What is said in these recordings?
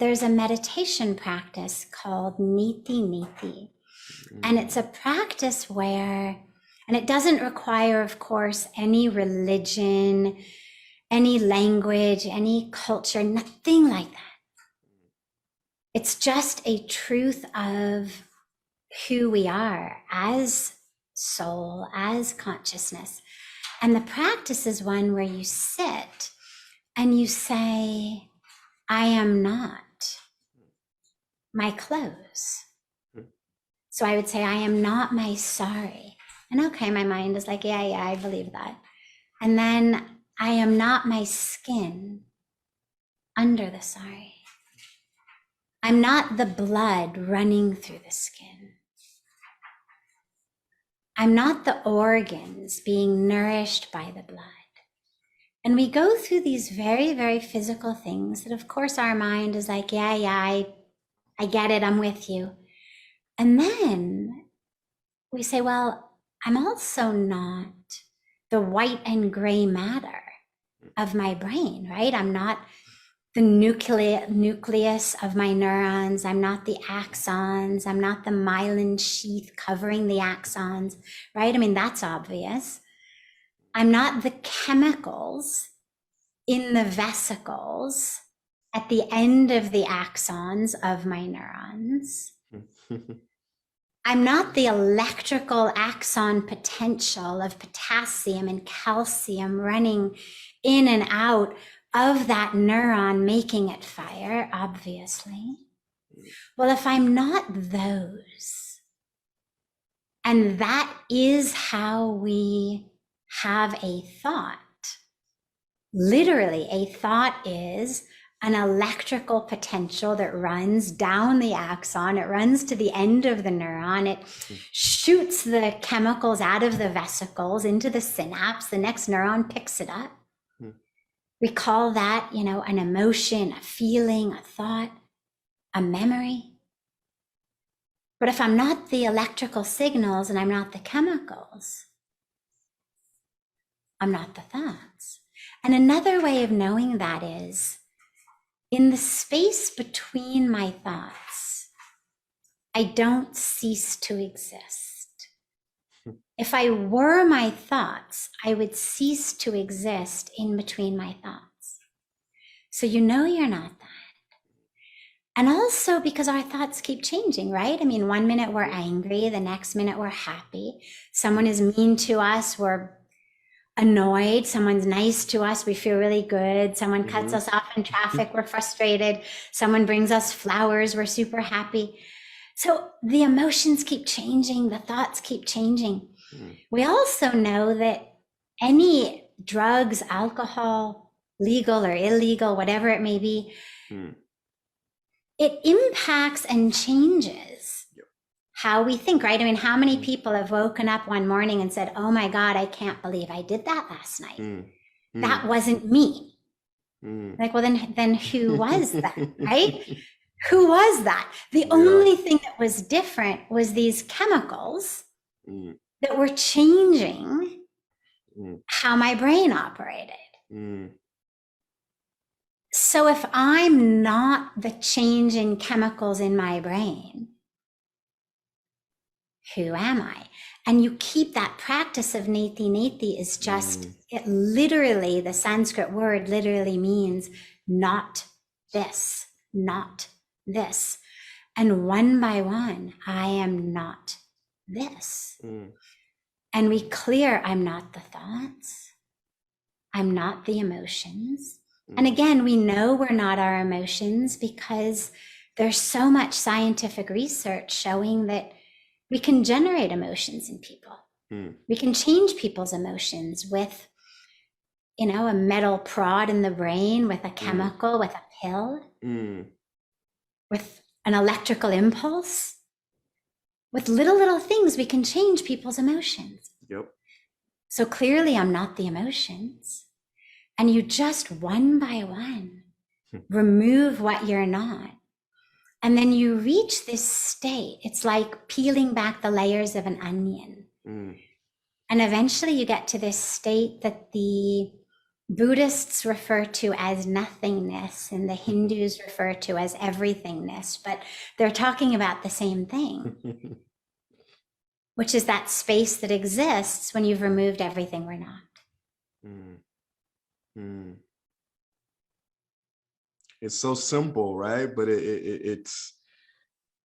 there's a meditation practice called Neti-Neti. And it's a practice where, and it doesn't require, of course, any religion, any language, any culture, nothing like that. It's just a truth of who we are as soul, as consciousness. And the practice is one where you sit and you say, I am not my clothes. So I would say, I am not my sorry. And okay, my mind is like, yeah, I believe that. And then I am not my skin under the sorry. I'm not the blood running through the skin. I'm not the organs being nourished by the blood. And we go through these very, very physical things that, of course, our mind is like, yeah, I get it, I'm with you. And then we say, well, I'm also not the white and gray matter of my brain, right? I'm not the nucleus of my neurons. I'm not the axons. I'm not the myelin sheath covering the axons, right? I mean, that's obvious. I'm not the chemicals in the vesicles at the end of the axons of my neurons. I'm not the electrical axon potential of potassium and calcium running in and out of that neuron, making it fire, obviously. Well, if I'm not those, and that is how we have a thought, literally a thought is an electrical potential that runs down the axon, it runs to the end of the neuron, it shoots the chemicals out of the vesicles into the synapse, the next neuron picks it up. We call that, an emotion, a feeling, a thought, a memory. But if I'm not the electrical signals and I'm not the chemicals, I'm not the thoughts. And another way of knowing that is, in the space between my thoughts, I don't cease to exist. If I were my thoughts, I would cease to exist in between my thoughts. So you're not that. And also because our thoughts keep changing, right? I mean, 1 minute we're angry, the next minute we're happy. Someone is mean to us, we're annoyed. Someone's nice to us, we feel really good. Someone cuts us off in traffic, we're frustrated. Someone brings us flowers, we're super happy. So the emotions keep changing, the thoughts keep changing. We also know that any drugs, alcohol, legal or illegal, whatever it may be, it impacts and changes how we think, right? I mean, how many people have woken up one morning and said, oh my God, I can't believe I did that last night. That wasn't me. Like, well, then who was that, right? Who was that? The only thing that was different was these chemicals that were changing how my brain operated. So if I'm not the change in chemicals in my brain, who am I? And you keep that practice of Neti-Neti is just, it literally, the Sanskrit word literally means not this, not this. And one by one, I am not this. And we clear, I'm not the thoughts, I'm not the emotions. And again, we know we're not our emotions because there's so much scientific research showing that we can generate emotions in people. We can change people's emotions with, a metal prod in the brain, with a chemical, with a pill, with an electrical impulse. With little things, we can change people's emotions. So clearly, I'm not the emotions. And you just one by one remove what you're not. And then you reach this state. It's like peeling back the layers of an onion. And eventually you get to this state that the Buddhists refer to as nothingness, and the Hindus refer to as everythingness, but they're talking about the same thing, which is that space that exists when you've removed everything we're not. Mm. Mm. It's so simple, right? But it's,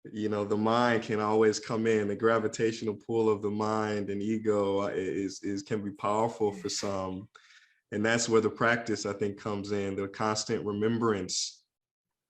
you know, the mind can always come in. The gravitational pull of the mind and ego is can be powerful for some. And that's where the practice, I think, comes in, the constant remembrance